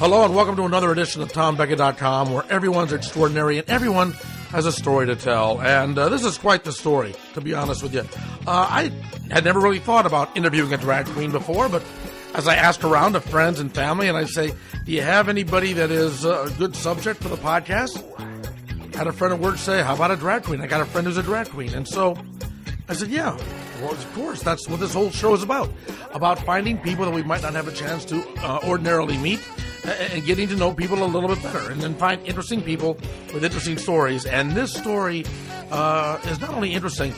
Hello and welcome to another edition of TomBecka.com, where everyone's extraordinary and everyone has a story to tell. And this is quite the story, to be honest with you. I had never really thought about interviewing a drag queen before, but as I asked around to friends and family, and I say, do you have anybody that is a good subject for the podcast? I had a friend at work say, how about a drag queen? I got a friend who's a drag queen. And so I said, yeah, well, of course, that's what this whole show is about finding people that we might not have a chance to ordinarily meet, and getting to know people a little bit better, and then find interesting people with interesting stories. And this story is not only interesting,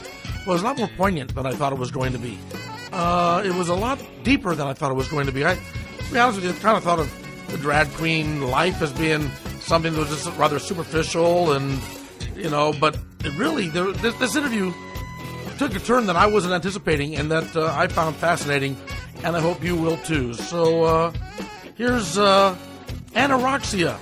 but it's a lot more poignant than I thought it was going to be. It was a lot deeper than I thought it was going to be. To be honest with you, I kind of thought of the drag queen life as being something that was just rather superficial, and but it really, this interview took a turn that I wasn't anticipating, and that I found fascinating, and I hope you will too. So here's Anna Roxia.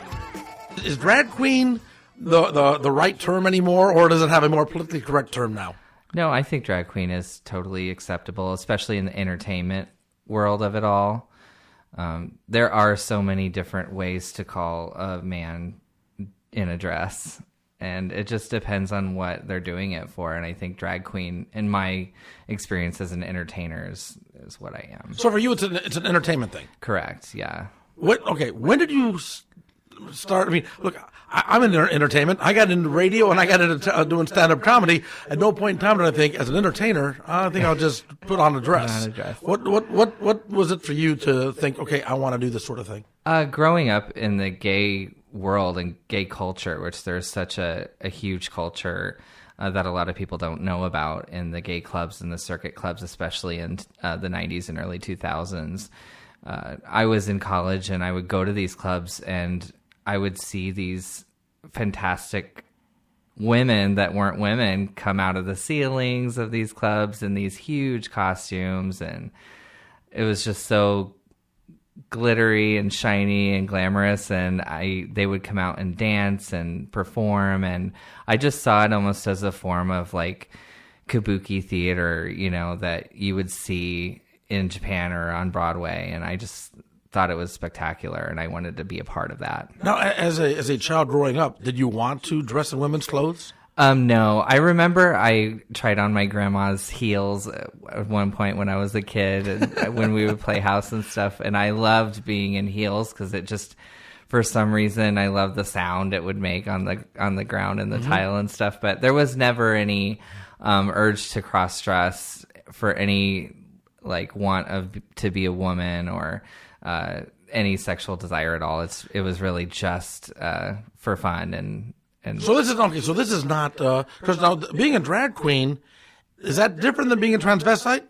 Is drag queen the right term anymore, or does it have a more politically correct term now? No, I think drag queen is totally acceptable, especially in the entertainment world of it all. There are so many different ways to call a man in a dress, and it just depends on what they're doing it for. And I think drag queen, in my experience as an entertainer, is what I am. So for you, it's an entertainment thing. Correct. Yeah. When did you start? I mean, look, I'm in entertainment. I got into radio and I got into doing stand-up comedy. At no point in time did I think, as an entertainer, I think I'll just put on a dress. What was it for you to think, okay, I want to do this sort of thing? Growing up in the gay world and gay culture, which there's such a huge culture that a lot of people don't know about in the gay clubs and the circuit clubs, especially in the 90s and early 2000s. I was in college and I would go to these clubs and I would see these fantastic women that weren't women come out of the ceilings of these clubs in these huge costumes, and it was just so glittery and shiny and glamorous, and they would come out and dance and perform, and I just saw it almost as a form of like kabuki theater, that you would see in Japan or on Broadway, and I just thought it was spectacular, and I wanted to be a part of that. Now, as a child growing up, did you want to dress in women's clothes? No. I remember I tried on my grandma's heels at one point when I was a kid, and when we would play house and stuff, and I loved being in heels because it just, for some reason, I loved the sound it would make on the ground and the tile and stuff. But there was never any urge to cross dress for any want to be a woman or any sexual desire at all. It was really just for fun and. So this is okay. So this is not because now being a drag queen, is that different than being a transvestite?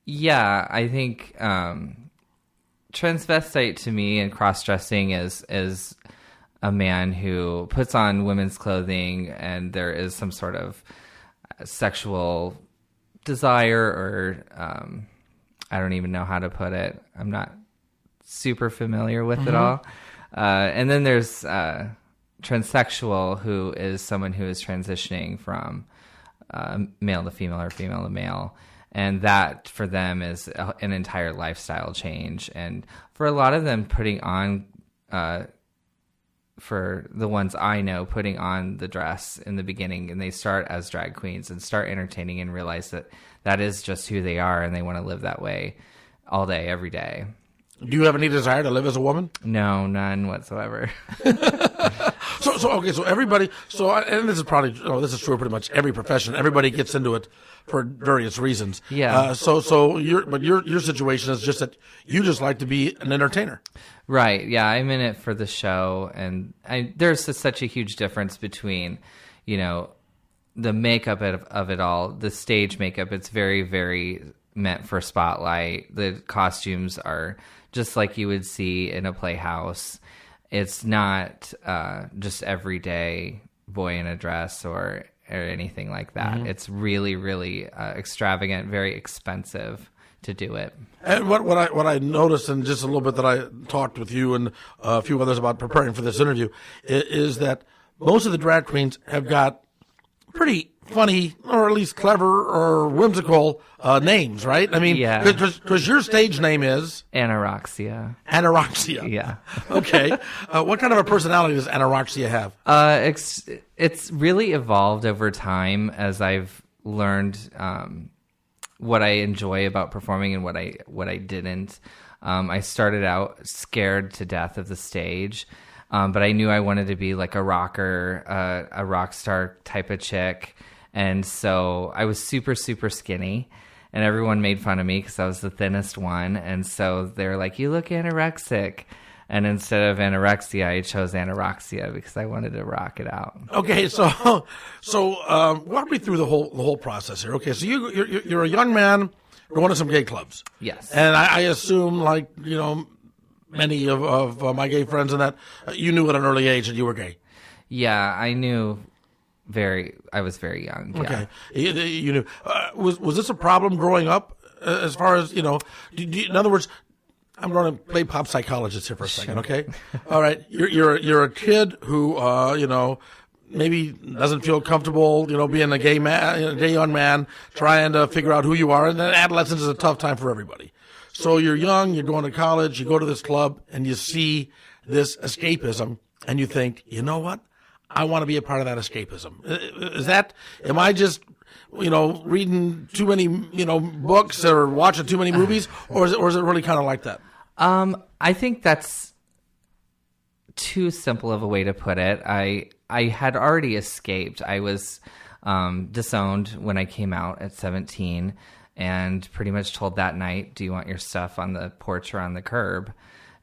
Yeah, I think transvestite to me and cross dressing is a man who puts on women's clothing and there is some sort of sexual desire or I don't even know how to put it. I'm not super familiar with it all. And then there's transsexual, who is someone who is transitioning from male to female or female to male. And that for them is an entire lifestyle change. And for a lot of them, putting on, for the ones I know, putting on the dress in the beginning, and they start as drag queens and start entertaining and realize that is just who they are, and they want to live that way all day, every day. Do you have any desire to live as a woman? No, none whatsoever. So everybody. So, and this is probably, this is true of pretty much every profession. Everybody gets into it for various reasons. Yeah. So your situation is just that you just like to be an entertainer. Right. Yeah, I'm in it for the show, and there's such a huge difference between, the makeup of it all, the stage makeup. It's very, very meant for spotlight. The costumes are just like you would see in a playhouse. It's not just everyday boy in a dress or anything like that. It's really, really extravagant, very expensive to do it. And what I noticed, and just a little bit that I talked with you and a few others about preparing for this interview, is that most of the drag queens have got pretty funny, or at least clever or whimsical names, right? I mean, Yeah. because your stage name is Roxia. Roxia. Yeah. Okay. What kind of a personality does Roxia have? It's really evolved over time as I've learned what I enjoy about performing and what I didn't. I started out scared to death of the stage, but I knew I wanted to be like a rocker, a rock star type of chick. And so I was super, super skinny, and everyone made fun of me because I was the thinnest one. And so they're like, "You look anorexic." And instead of anorexia, I chose anorexia because I wanted to rock it out. Okay, so walk me through the whole process here. Okay, so you're a young man going to some gay clubs. Yes. And I assume, like, many of my gay friends and that, you knew at an early age that you were gay. Yeah, I knew I was very young. Okay. Yeah. You knew. Was this a problem growing up as far as, in other words, I'm going to play pop psychologist here for a second, okay? All right. You're a kid who, maybe doesn't feel comfortable, being a gay man, a gay young man, trying to figure out who you are. And then adolescence is a tough time for everybody. So you're young, you're going to college, you go to this club, and you see this escapism, and you think, you know what? I want to be a part of that escapism. Am I just, reading too many, books or watching too many movies, or is it really kind of like that? I think that's too simple of a way to put it. I had already escaped. I was disowned when I came out at 17, and pretty much told that night, "Do you want your stuff on the porch or on the curb?"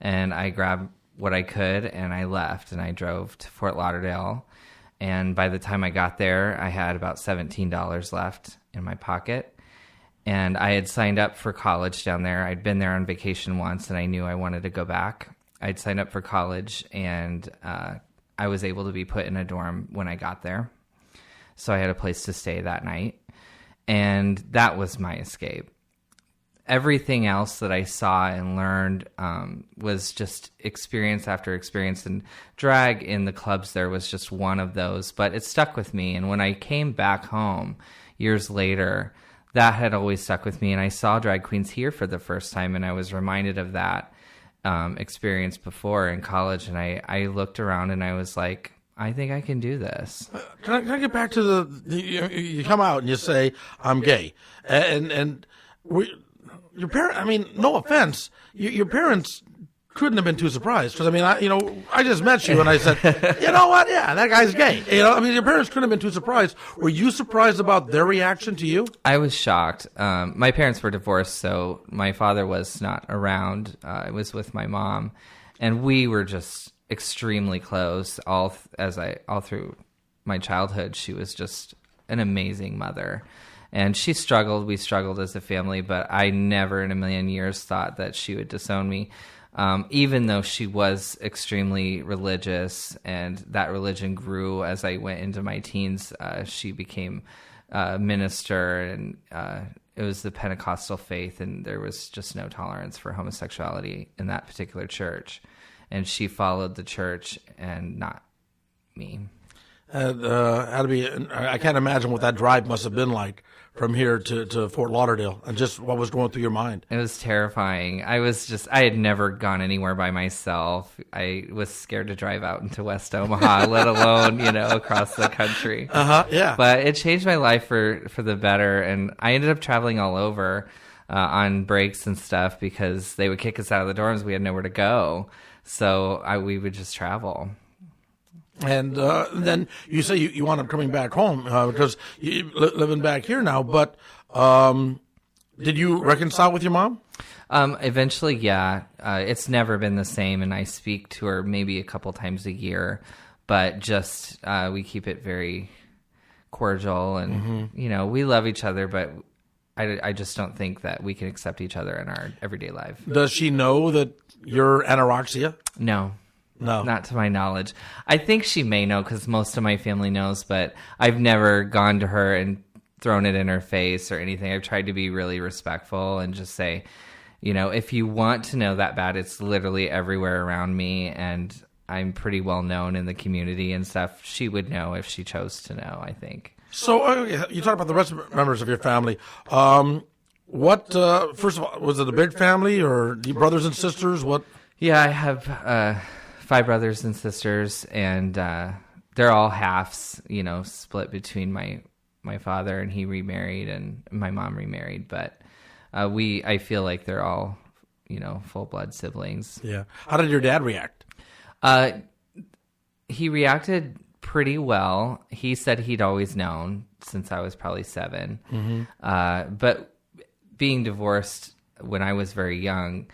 And I grabbed what I could, and I left, and I drove to Fort Lauderdale. And by the time I got there, I had about $17 left in my pocket. And I had signed up for college down there. I'd been there on vacation once, and I knew I wanted to go back. I'd signed up for college, and I was able to be put in a dorm when I got there. So I had a place to stay that night. And that was my escape. Everything else that I saw and learned was just experience after experience, and drag in the clubs there was just one of those, but it stuck with me. And when I came back home years later, that had always stuck with me, and I saw drag queens here for the first time, and I was reminded of that experience before in college, and I looked around and I was like, I think I can do this. Can I get back to you come out and you say, "I'm gay," and your parents, I mean, no offense, your parents couldn't have been too surprised. Because, I mean, I just met you and I said, you know what? Yeah, that guy's gay. Your parents couldn't have been too surprised. Were you surprised about their reaction to you? I was shocked. My parents were divorced, so my father was not around. I was with my mom, and we were just extremely close all through my childhood. She was just an amazing mother. And we struggled as a family, but I never in a million years thought that she would disown me. Even though she was extremely religious, and that religion grew as I went into my teens. She became a minister, and it was the Pentecostal faith, and there was just no tolerance for homosexuality in that particular church. And she followed the church and not me. Had to be. I can't imagine what that drive must have been like from here to Fort Lauderdale, and just what was going through your mind. It was terrifying. I had never gone anywhere by myself. I was scared to drive out into West Omaha, let alone, across the country. Yeah. But it changed my life for the better, and I ended up traveling all over on breaks and stuff because they would kick us out of the dorms. We had nowhere to go, so we would just travel. And then you say you wound up coming back home because you're living back here now. But did you reconcile with your mom? Eventually, yeah. It's never been the same, and I speak to her maybe a couple times a year. But just we keep it very cordial, and we love each other. But I just don't think that we can accept each other in our everyday life. Does she know that you're anorexia? No. No. Not to my knowledge. I think she may know because most of my family knows, but I've never gone to her and thrown it in her face or anything. I've tried to be really respectful and just say, if you want to know that bad, it's literally everywhere around me, and I'm pretty well known in the community and stuff. She would know if she chose to know, I think. So you talk about the rest of members of your family. First of all, was it a big family or brothers and sisters? What? Yeah, I have 5 brothers and sisters, and they're all halves, split between my father, and he remarried, and my mom remarried. But I feel like they're all, full-blood siblings. Yeah. How did your dad react? He reacted pretty well. He said he'd always known since I was probably 7. Mm-hmm. But being divorced when I was very young,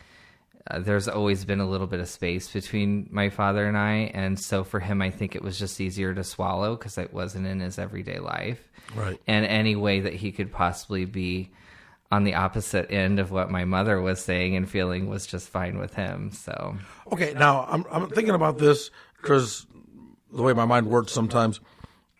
there's always been a little bit of space between my father and I. And so for him, I think it was just easier to swallow because it wasn't in his everyday life. Right. And any way that he could possibly be on the opposite end of what my mother was saying and feeling was just fine with him. So, okay, now I'm thinking about this because the way my mind works sometimes,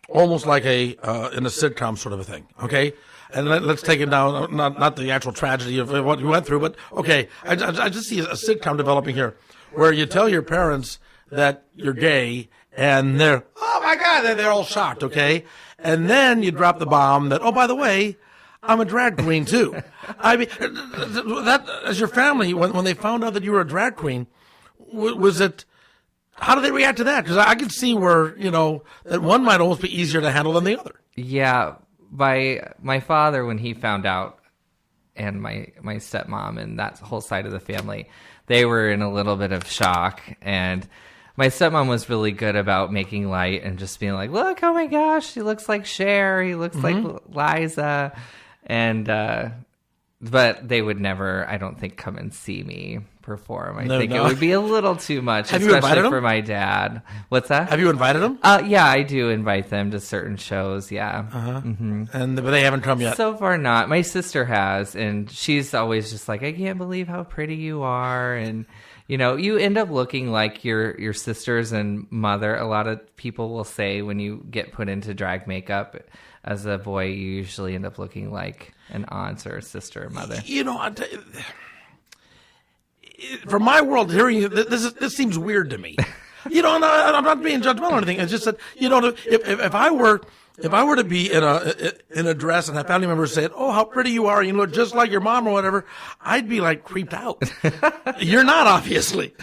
almost like in a sitcom sort of a thing. Okay, and let's take it down, not the actual tragedy of what you went through, but okay, I just see a sitcom developing here where you tell your parents that you're gay and they're, oh my God, they're all shocked. Okay, and then you drop the bomb that, oh, by the way, I'm a drag queen too. I mean, that as your family, when they found out that you were a drag queen, was it? How do they react to that? Because I can see where that one might almost be easier to handle than the other. Yeah, my father, when he found out, and my stepmom and that whole side of the family, they were in a little bit of shock. And my stepmom was really good about making light and just being like, "Look, oh my gosh, he looks like Cher, he looks like Liza," and but they would never, I don't think, come and see me perform. I think it would be a little too much, especially for my dad. What's that? Have you invited them? Yeah, I do invite them to certain shows. Yeah, but they haven't come yet. So far, not. My sister has, and she's always just like, "I can't believe how pretty you are," and you end up looking like your sisters and mother. A lot of people will say when you get put into drag makeup as a boy, you usually end up looking like an aunt or a sister or mother. I'll tell you, from my world, hearing you, this seems weird to me. I'm not being judgmental or anything. It's just that if I were to be in a dress and have family members say, "Oh, how pretty you are! You look just like your mom," or whatever, I'd be like creeped out. You're not, obviously.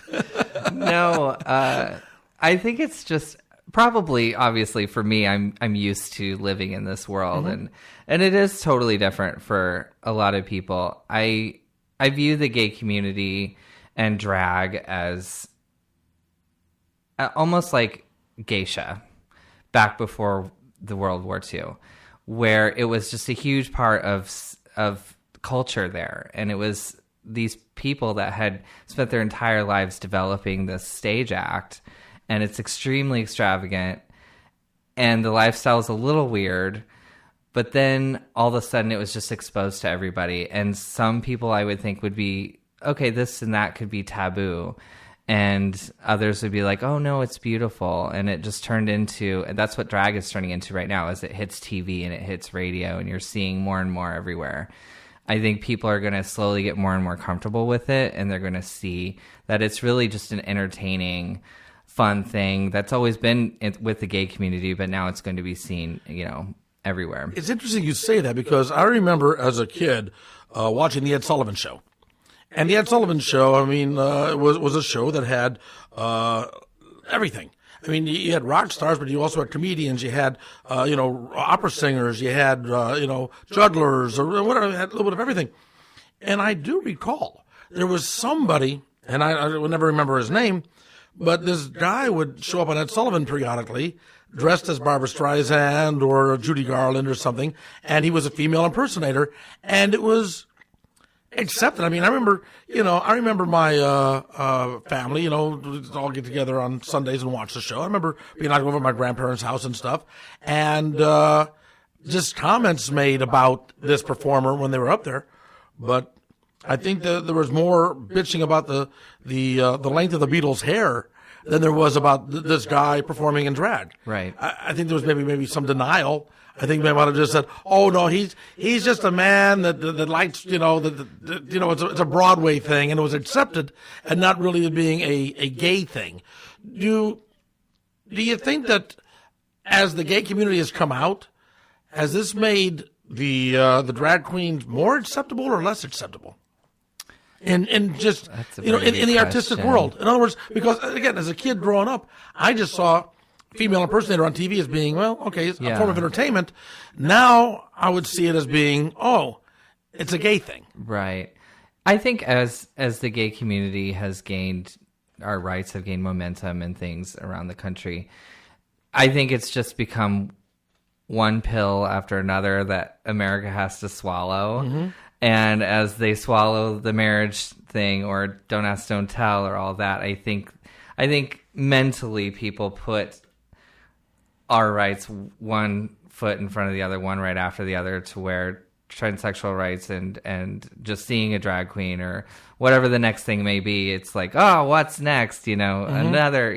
No, I think it's just probably, obviously, for me, I'm used to living in this world, and it is totally different for a lot of people. I view the gay community and drag as almost like geisha back before the World War II, where it was just a huge part of culture there. And it was these people that had spent their entire lives developing this stage act, and it's extremely extravagant, and the lifestyle is a little weird. But then all of a sudden it was just exposed to everybody. And some people I would think would be, okay, this and that could be taboo. And others would be like, oh no, it's beautiful. And it just turned into, and that's what drag is turning into right now, as it hits TV and it hits radio and you're seeing more and more everywhere. I think people are going to slowly get more and more comfortable with it. And they're going to see that it's really just an entertaining, fun thing that's always been with the gay community, but now it's going to be seen, everywhere. It's interesting you say that because I remember as a kid watching the Ed Sullivan Show. And the Ed Sullivan Show, was a show that had everything. I mean, you had rock stars, but you also had comedians. You had, opera singers. You had, jugglers or whatever. You had a little bit of everything. And I do recall there was somebody, and I will never remember his name, but this guy would show up on Ed Sullivan periodically, dressed as Barbra Streisand or Judy Garland or something, and he was a female impersonator, and it was accepted. I mean, I remember my family, we'd all get together on Sundays and watch the show. I remember being out over at my grandparents' house and stuff, and just comments made about this performer when they were up there. But I think that there was more bitching about the length of the Beatles' hair than there was about this guy performing in drag. Right. I think there was maybe some denial. I think they might have just said, "Oh no, he's just a man that likes it's a Broadway thing," and it was accepted, and not really being a gay thing. Do you think that as the gay community has come out, has this made the drag queens more acceptable or less acceptable? In just, in the artistic world. In other words, because, again, as a kid growing up, I just saw female impersonator on TV as being, well, okay, it's a form of entertainment. Now I would see it as being, it's a gay thing. Right. I think as the gay community has gained, our rights have gained momentum and things around the country, I think it's just become one pill after another that America has to swallow. Mm-hmm. And as they swallow the marriage thing or don't ask, don't tell or all that, I think mentally people put our rights one foot in front of the other, one right after the other, to where transsexual rights and just seeing a drag queen or whatever the next thing may be, it's like, oh, what's next? Another,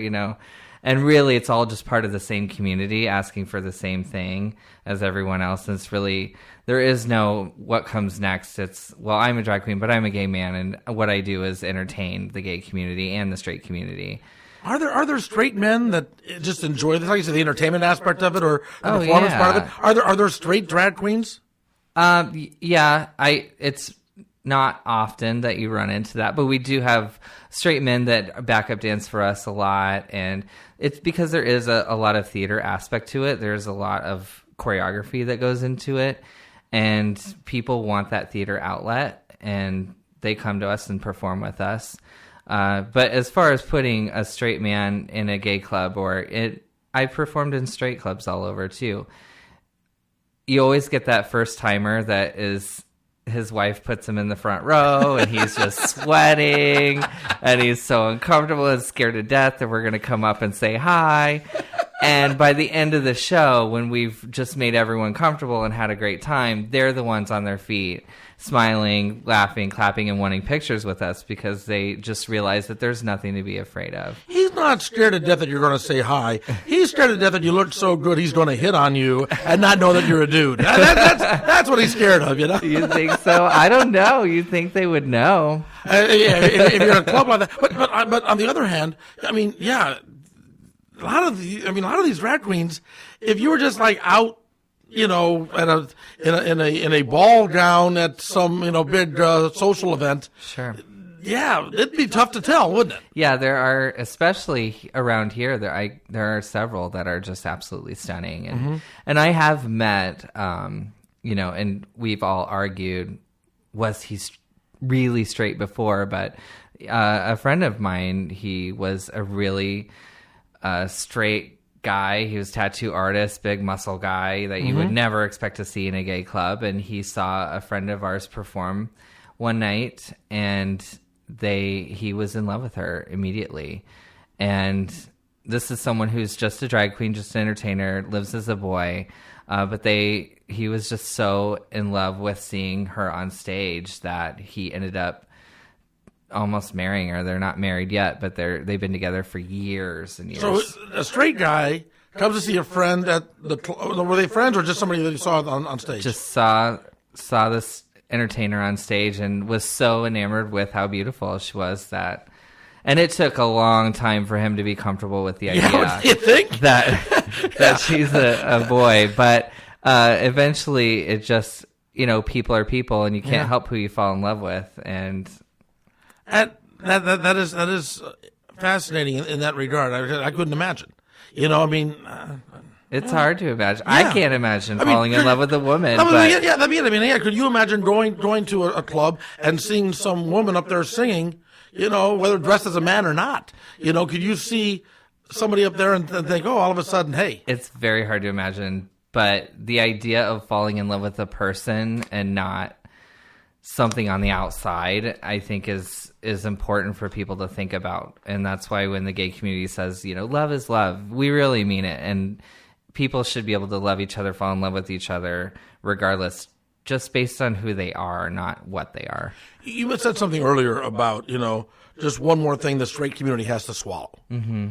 and really it's all just part of the same community asking for the same thing as everyone else. And it's really, there is no what comes next. It's, well, I'm a drag queen, but I'm a gay man, and what I do is entertain the gay community and the straight community. Are there straight men that just enjoy this, like you said, the entertainment aspect of it or the performance part of it? Are there straight drag queens? Yeah, it's not often that you run into that, but we do have straight men that backup dance for us a lot, and it's because there is a lot of theater aspect to it. There's a lot of choreography that goes into it, and people want that theater outlet, and they come to us and perform with us. But as far as putting a straight man in a gay club, I performed in straight clubs all over too. You always get that first timer that is, his wife puts him in the front row and he's just sweating and he's so uncomfortable and scared to death that we're going to come up and say hi. And by the end of the show, when we've just made everyone comfortable and had a great time, they're the ones on their feet, smiling, laughing, clapping, and wanting pictures with us because they just realize that there's nothing to be afraid of. He's not scared to death that you're going to say hi. He's scared to death that you look so good he's going to hit on you and not know that you're a dude. That's what he's scared of, You think so? I don't know. You think they would know. If you're in a club like that. But on the other hand, I mean, yeah, a lot of these drag queens, if you were just like out, in a ball gown at some, big social event. Sure. Yeah, it'd be tough to tell, wouldn't it? Yeah, there are, especially around here, there are several that are just absolutely stunning. And I have met, and we've all argued, was he really straight before? But a friend of mine, he was a really straight guy. He was a tattoo artist, big muscle guy that you would never expect to see in a gay club. And he saw a friend of ours perform one night, and he was in love with her immediately. And this is someone who's just a drag queen, just an entertainer, lives as a boy. But he was just so in love with seeing her on stage that he ended up almost marrying her. They're not married yet, but they've been together for years and years. So a straight guy comes to see a friend at were they friends or just somebody that he saw on stage? Just saw this entertainer on stage and was so enamored with how beautiful she was and it took a long time for him to be comfortable with the idea you think? that she's a boy, but eventually it just, people are people and you can't help who you fall in love with. And that is fascinating in that regard. I couldn't imagine. It's hard to imagine. Yeah. I can't imagine falling in love with a woman. Could you imagine going to a club and seeing some woman up there singing, whether dressed as a man or not? Could you see somebody up there and think, oh, all of a sudden, hey. It's very hard to imagine, but the idea of falling in love with a person and not something on the outside, I think is important for people to think about. And that's why when the gay community says, love is love, we really mean it. And people should be able to love each other, fall in love with each other, regardless, just based on who they are, not what they are. You had said something earlier about, just one more thing the straight community has to swallow. Mm-hmm.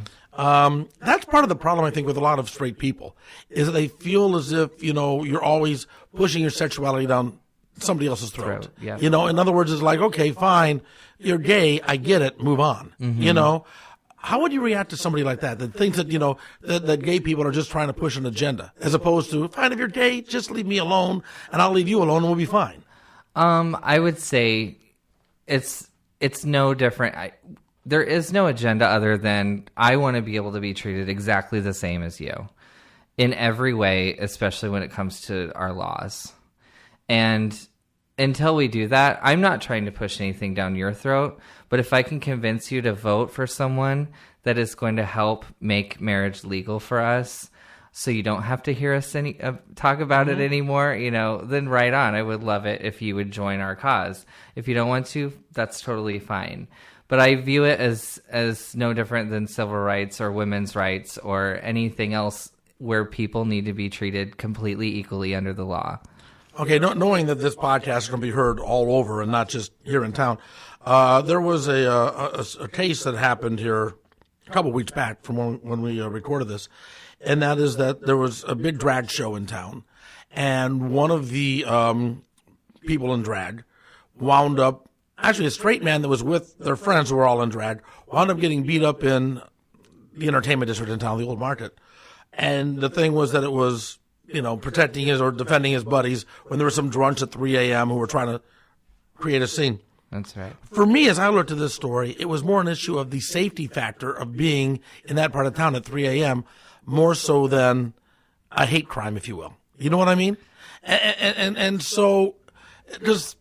That's part of the problem, I think, with a lot of straight people, is that they feel as if, you're always pushing your sexuality down somebody else's throat. Yeah. In other words, it's like, okay, fine, you're gay, I get it, move on. Mm-hmm. How would you react to somebody like that thinks that, that gay people are just trying to push an agenda, as opposed to, fine, if you're gay, just leave me alone, and I'll leave you alone, and we'll be fine? I would say it's no different. There is no agenda other than I want to be able to be treated exactly the same as you in every way, especially when it comes to our laws. And until we do that, I'm not trying to push anything down your throat, but if I can convince you to vote for someone that is going to help make marriage legal for us, so you don't have to hear us talk about it anymore, then right on. I would love it if you would join our cause. If you don't want to, that's totally fine. But I view it as no different than civil rights or women's rights or anything else where people need to be treated completely equally under the law. Okay, knowing that this podcast is going to be heard all over and not just here in town, there was a case that happened here a couple weeks back from when we recorded this, and that is that there was a big drag show in town, and one of the people in drag wound up, actually a straight man that was with their friends who were all in drag, wound up getting beat up in the entertainment district in town, the Old Market. And the thing was that it was, protecting his or defending his buddies when there were some drunks at 3 a.m. who were trying to create a scene. That's right. For me, as I looked at this story, it was more an issue of the safety factor of being in that part of town at 3 a.m., more so than a hate crime, if you will. You know what I mean? And so, because,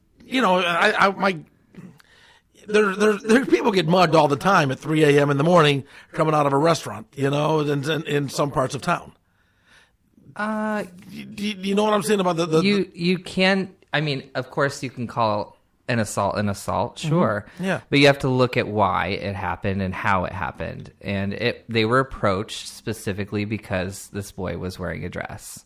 there people get mugged all the time at 3 a.m. in the morning coming out of a restaurant, in some parts of town. Do you know what I'm saying about the you can, of course you can call an assault, sure. Mm-hmm. Yeah. But you have to look at why it happened and how it happened. And they were approached specifically because this boy was wearing a dress.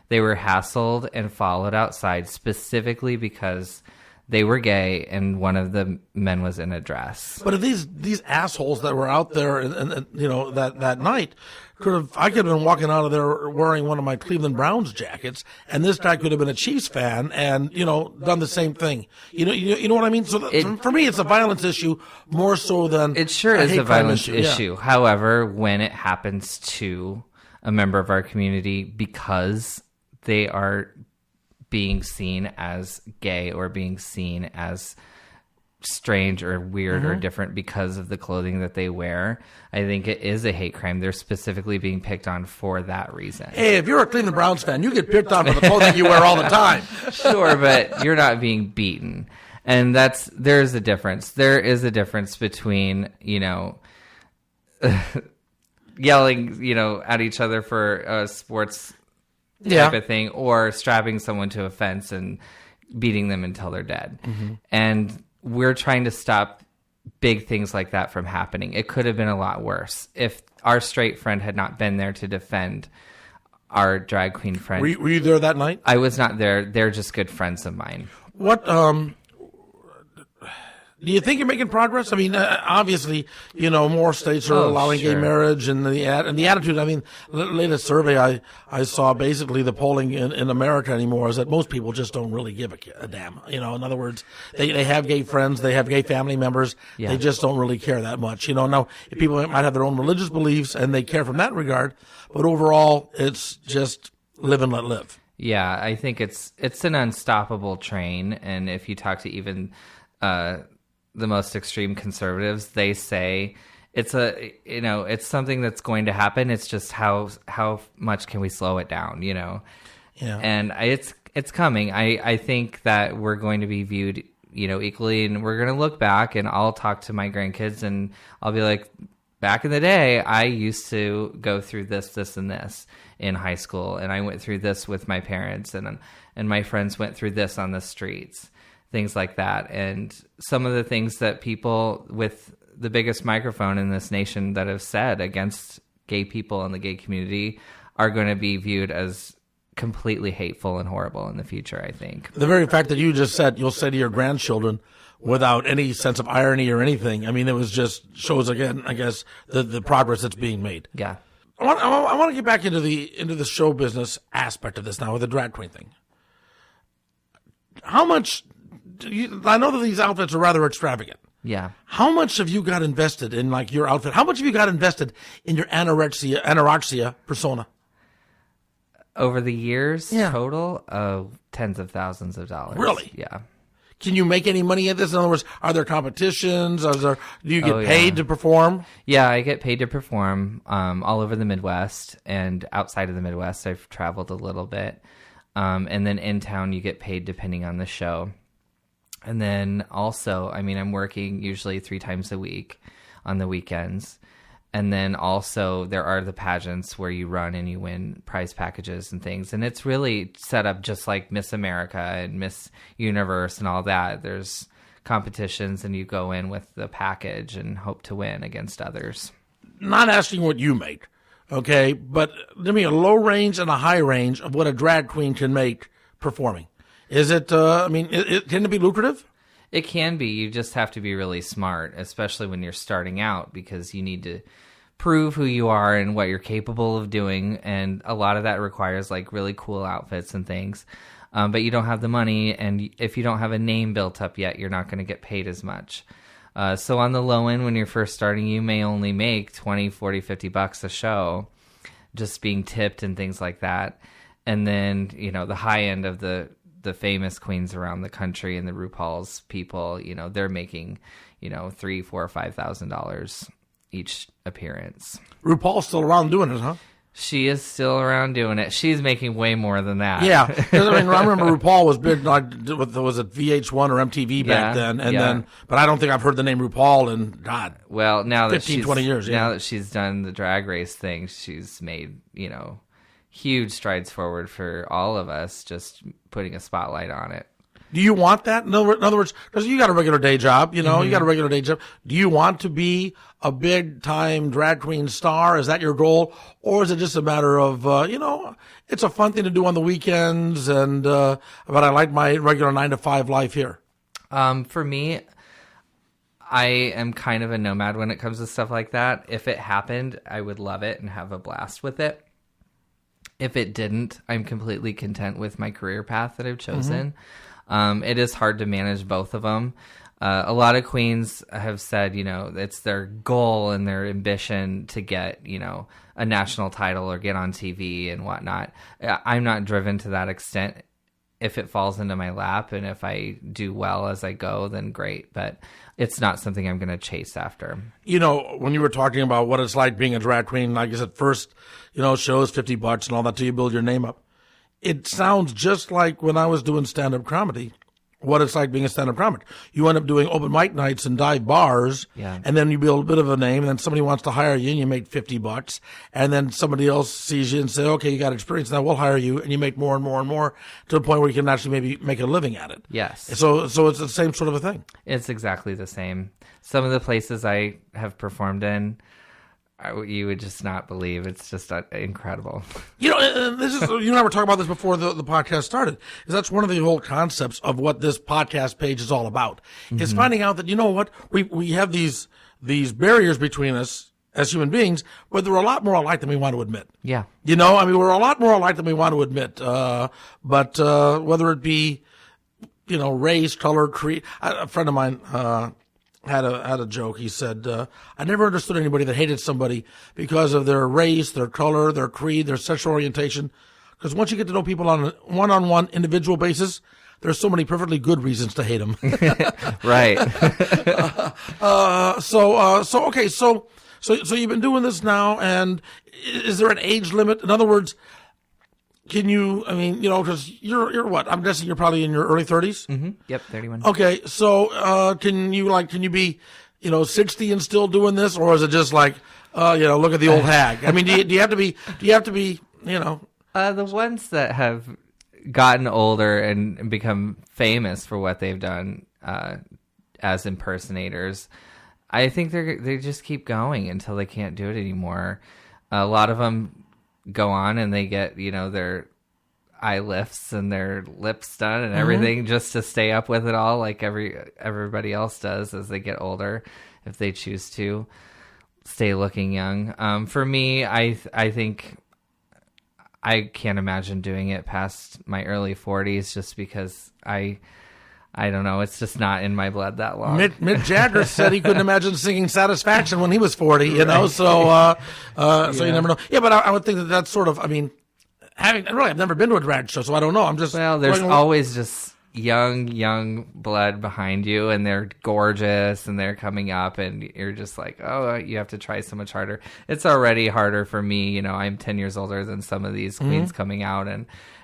They were hassled and followed outside specifically because they were gay and one of the men was in a dress. But if these assholes that were out there and that night I could have been walking out of there wearing one of my Cleveland Browns jackets, and this guy could have been a Chiefs fan and done the same thing. You know what I mean? So for me, it's a violence issue more so than it sure is a violence issue. Yeah. However, when it happens to a member of our community because they are being seen as gay or being seen as strange or weird or different because of the clothing that they wear, I think it is a hate crime. They're specifically being picked on for that reason. Hey, if you're a Cleveland Browns fan, you get picked on for the clothing you wear all the time. Sure, but you're not being beaten. And there's a difference. There is a difference between, yelling, at each other for a sports type of thing, or strapping someone to a fence and beating them until they're dead. Mm-hmm. And we're trying to stop big things like that from happening. It could have been a lot worse if our straight friend had not been there to defend our drag queen friend. Were you there that night? I was not there. They're just good friends of mine. What do you think you're making progress? I mean, obviously, more states are allowing gay marriage, and the attitude. I mean, the latest survey I saw, basically the polling in America anymore is that most people just don't really give a damn. In other words, they have gay friends, they have gay family members, they just don't really care that much. Now people might have their own religious beliefs and they care from that regard, but overall, it's just live and let live. Yeah, I think it's an unstoppable train, and if you talk to even the most extreme conservatives, they say it's something that's going to happen. It's just how much can we slow it down, Yeah. And it's coming. I think that we're going to be viewed, equally, and we're going to look back, and I'll talk to my grandkids and I'll be like, back in the day, I used to go through this, and this in high school, and I went through this with my parents, and my friends went through this on the streets. Things like that. And some of the things that people with the biggest microphone in this nation that have said against gay people and the gay community are going to be viewed as completely hateful and horrible in the future, I think. The very fact that you just said you'll say to your grandchildren without any sense of irony or anything, I mean, it was just shows again, I guess, the progress that's being made. Yeah. I want to get back into the show business aspect of this now with the drag queen thing. How much... I know that these outfits are rather extravagant. Yeah. How much have you got invested in like your outfit? How much have you got invested in your anorexia persona? Over the years, Yeah. total, tens of thousands of dollars. Really? Yeah. Can you make any money at this? In other words, are there competitions? Do you get Oh, paid yeah. to perform? Yeah, I get paid to perform all over the Midwest, and outside of the Midwest, I've traveled a little bit. And then in town, you get paid depending on the show. And then also, I mean, I'm working usually 3 times a week on the weekends. And then also there are the pageants where you run and you win prize packages and things. And it's really set up just like Miss America and Miss Universe and all that. There's competitions and you go in with the package and hope to win against others. Not asking what you make, okay? But give me a low range and a high range of what a drag queen can make performing. Is it, can it be lucrative? It can be. You just have to be really smart, especially when you're starting out, because you need to prove who you are and what you're capable of doing. And a lot of that requires like really cool outfits and things. But you don't have the money. And if you don't have a name built up yet, you're not going to get paid as much. So on the low end, when you're first starting, you may only make 20, 40, 50 bucks a show, just being tipped and things like that. And then, you know, the high end of the famous queens around the country and the RuPaul's people, you know, they're making, you know, $3,000, $4,000, $5,000 each appearance. RuPaul's still around doing it, huh? She is still around doing it. She's making way more than that. Yeah. 'Cause, I mean, I remember RuPaul was big, like, was it VH1 or MTV back then? And then, but I don't think I've heard the name RuPaul in, God, well, now that 15, 20 years. Now that she's done the drag race thing, she's made, you know, huge strides forward for all of us, just putting a spotlight on it. Do you want that? In other words, because you got a regular day job, you know, you got a regular day job. Do you want to be a big time drag queen star? Is that your goal? Or is it just a matter of, you know, it's a fun thing to do on the weekends and, but I like my regular 9 to 5 life here? For me, I am kind of a nomad when it comes to stuff like that. If it happened, I would love it and have a blast with it. If it didn't, I'm completely content with my career path that I've chosen. It is hard to manage both of them. A lot of queens have said, you know, it's their goal and their ambition to get, you know, a national title or get on TV and whatnot. I'm not driven to that extent. If it falls into my lap and if I do well as I go, then great. But it's not something I'm going to chase after. You know, when you were talking about what it's like being a drag queen, like I said, first, you know, shows $50 and all that till you build your name up. It sounds just like when I was doing stand-up comedy, what it's like being a stand-up comic. You end up doing open mic nights and dive bars, and then you build a bit of a name, and then somebody wants to hire you, and you make $50, and then somebody else sees you and say, okay, you got experience, now we'll hire you, and you make more and more and more to the point where you can actually maybe make a living at it. Yes. So it's the same sort of a thing. It's exactly the same. Some of the places I have performed in, you would just not believe. It's just incredible. You know, this is, you and I were talking about this before the podcast started, is that's one of the whole concepts of what this podcast page is all about, is finding out that, you know what, we have these barriers between us as human beings, but they're a lot more alike than we want to admit. Yeah. You know, I mean, we're a lot more alike than we want to admit. But whether it be, you know, race, color, creed, a friend of mine, had a joke. He said, I never understood anybody that hated somebody because of their race, their color, their creed, their sexual orientation. Because once you get to know people on a one-on-one individual basis, there's so many perfectly good reasons to hate them. Right. So you've been doing this now, and is there an age limit? In other words, can you, I mean, you know, because you're what? I'm guessing you're probably in your early 30s? Mm-hmm. Yep, 31. Okay, so can you be, you know, 60 and still doing this? Or is it just like, you know, look at the old hag? I mean, do you have to be, you know? The ones that have gotten older and become famous for what they've done as impersonators, I think they just keep going until they can't do it anymore. A lot of them go on and they get, you know, their eye lifts and their lips done and everything just to stay up with it all, like everybody else does as they get older, if they choose to stay looking young. For me, I think I can't imagine doing it past my early 40s, just because I I don't know. It's just not in my blood that long. Mick Jagger said he couldn't imagine singing Satisfaction when he was 40, you know, so you never know. Yeah, but I would think that that's sort of, I mean, I've never been to a drag show, so I don't know. I'm just. Well, there's always just young blood behind you, and they're gorgeous, and they're coming up, and you're just like, oh, you have to try so much harder. It's already harder for me. You know, I'm 10 years older than some of these queens coming out,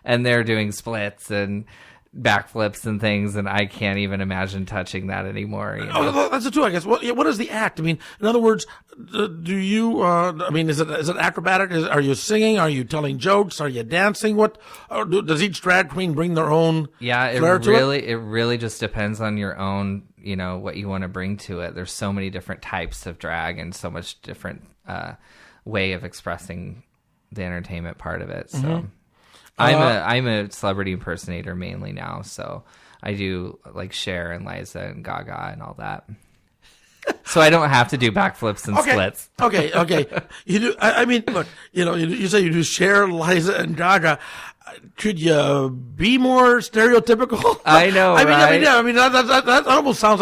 and they're doing splits and backflips and things, and I can't even imagine touching that anymore. You know? Oh, that's it too, I guess. What is the act? I mean, in other words, do you? I mean, is it acrobatic? Are you singing? Are you telling jokes? Are you dancing? What does each drag queen bring their own? Yeah, it really just depends on your own. You know what you want to bring to it. There's so many different types of drag and so much different way of expressing the entertainment part of it. So. I'm a celebrity impersonator mainly now, so I do like Cher and Liza and Gaga and all that. So I don't have to do backflips and splits. Okay. You do. I mean, look. You know, you say you do Cher, Liza, and Gaga. Could you be more stereotypical? I know. Right? I mean, that almost sounds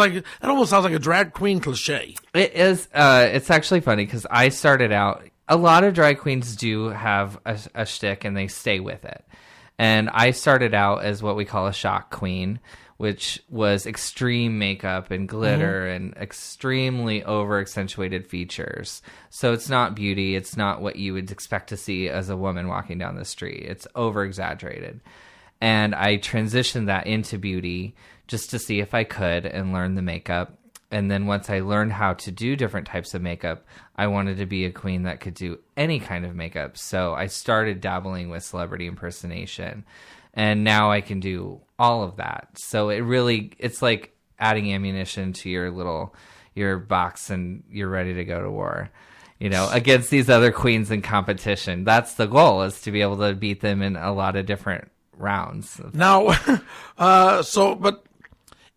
like a drag queen cliche. It is. It's actually funny because I started out. A lot of drag queens do have a shtick, and they stay with it. And I started out as what we call a shock queen, which was extreme makeup and glitter and extremely over-accentuated features. So it's not beauty. It's not what you would expect to see as a woman walking down the street. It's over-exaggerated. And I transitioned that into beauty just to see if I could and learn the makeup. And then once I learned how to do different types of makeup, I wanted to be a queen that could do any kind of makeup. So I started dabbling with celebrity impersonation. And now I can do all of that. So it's like adding ammunition to your box, and you're ready to go to war, you know, against these other queens in competition. That's the goal, is to be able to beat them in a lot of different rounds. Now, but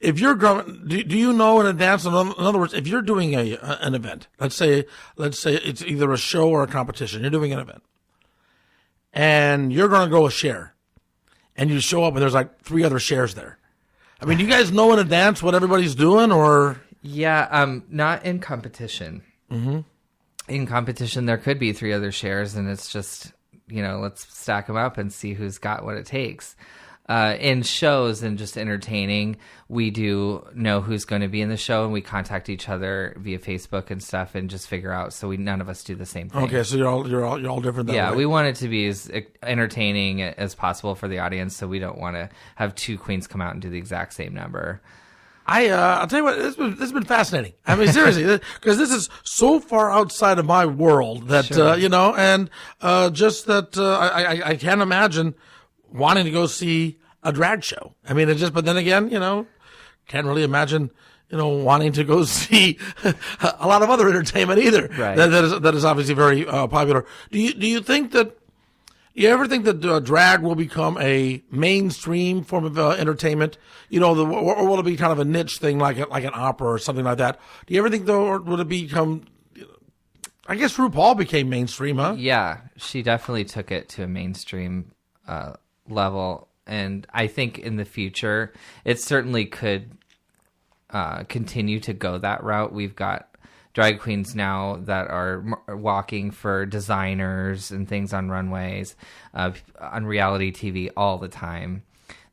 if you're going, do you know in advance? In other words, if you're doing an event, let's say it's either a show or a competition, you're doing an event, and you're going to go with Cher, and you show up and there's like 3 other Chers there. I mean, do you guys know in advance what everybody's doing, or? Yeah, not in competition. Mm-hmm. In competition, there could be 3 other Chers, and it's just, you know, let's stack them up and see who's got what it takes. In shows and just entertaining, we do know who's going to be in the show, and we contact each other via Facebook and stuff, and just figure out. So none of us do the same thing. Okay, so you're all different. That way. We want it to be as entertaining as possible for the audience. So we don't want to have 2 queens come out and do the exact same number. I'll tell you what, this has been fascinating. I mean, seriously, because this is so far outside of my world that Sure. you know, and just that I can't imagine wanting to go see a drag show. I mean, but then again, you know, can't really imagine, you know, wanting to go see a lot of other entertainment either. Right. That is obviously very popular. Do you ever think that drag will become a mainstream form of entertainment? You know, or will it be kind of a niche thing like an opera or something like that? Do you ever think, though, or would it become? I guess RuPaul became mainstream, huh? Yeah, she definitely took it to a mainstream level. And I think in the future, it certainly could continue to go that route. We've got drag queens now that are walking for designers and things on runways, on reality TV all the time.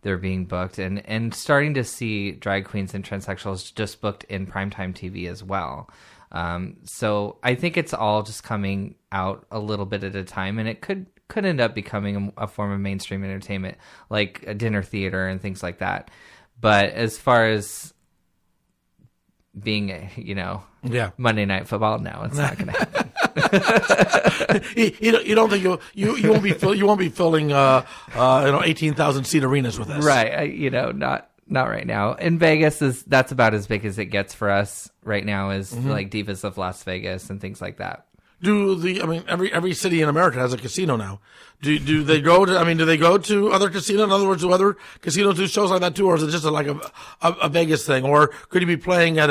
They're being booked, and starting to see drag queens and transsexuals just booked in primetime TV as well. So I think it's all just coming out a little bit at a time, and it could end up becoming a form of mainstream entertainment, like a dinner theater and things like that. But as far as being, you know, Monday Night Football, no, it's not going to happen. you don't think you won't be filling 18,000 seat arenas with us, right? You know, not right now. In Vegas, that's about as big as it gets for us right now. Is like Divas of Las Vegas and things like that. Every city in America has a casino now. Do they go to other casinos? In other words, do other casinos do shows like that too, or is it just like a Vegas thing? Or could you be playing at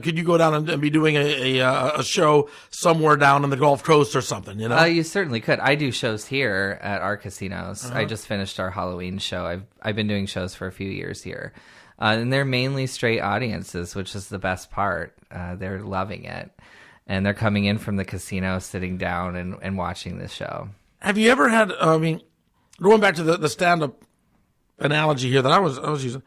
could you go down and be doing a show somewhere down in the Gulf Coast or something, you know? You certainly could. I do shows here at our casinos. I just finished our Halloween show. I've been doing shows for a few years here. And they're mainly straight audiences, which is the best part. They're loving it. And they're coming in from the casino, sitting down and watching this show. Have you ever had, going back to the stand-up analogy here that I was using,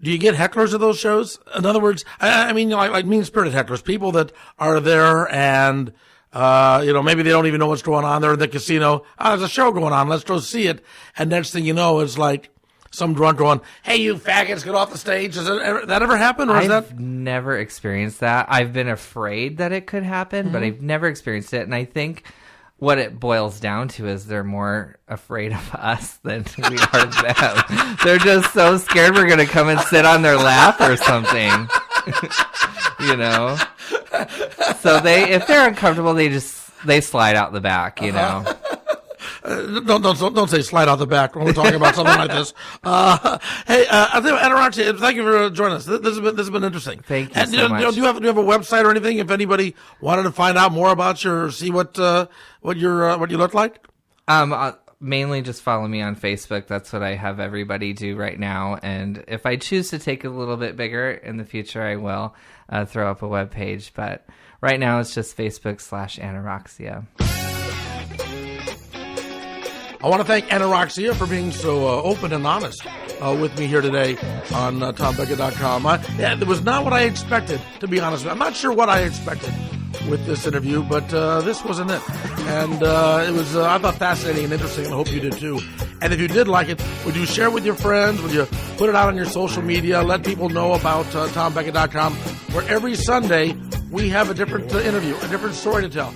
do you get hecklers at those shows? In other words, I mean, like mean-spirited hecklers, people that are there and, maybe they don't even know what's going on. They're in the casino. Oh, there's a show going on. Let's go see it. And next thing you know, it's like some drunk going, "Hey, you faggots, get off the stage." Does that ever happen? Or I've never experienced that. I've been afraid that it could happen, but I've never experienced it. And I think what it boils down to is they're more afraid of us than we are them. They're just so scared we're going to come and sit on their lap or something. So if they're uncomfortable, they slide out the back, Don't say slide out the back when we're talking about something like this. Hey, Roxia, thank you for joining us. This has been interesting. Thank you so much. Do you have a website or anything? If anybody wanted to find out more about you or see what you look like, mainly just follow me on Facebook. That's what I have everybody do right now. And if I choose to take it a little bit bigger in the future, I will throw up a web page. But right now, it's just Facebook.com/Roxia. I want to thank Roxia for being so open and honest with me here today on TomBecka.com. It was not what I expected, to be honest. I'm not sure what I expected with this interview, but this wasn't it. And it was, I thought, fascinating and interesting, and I hope you did too. And if you did like it, would you share it with your friends? Would you put it out on your social media? Let people know about TomBecka.com, where every Sunday we have a different interview, a different story to tell.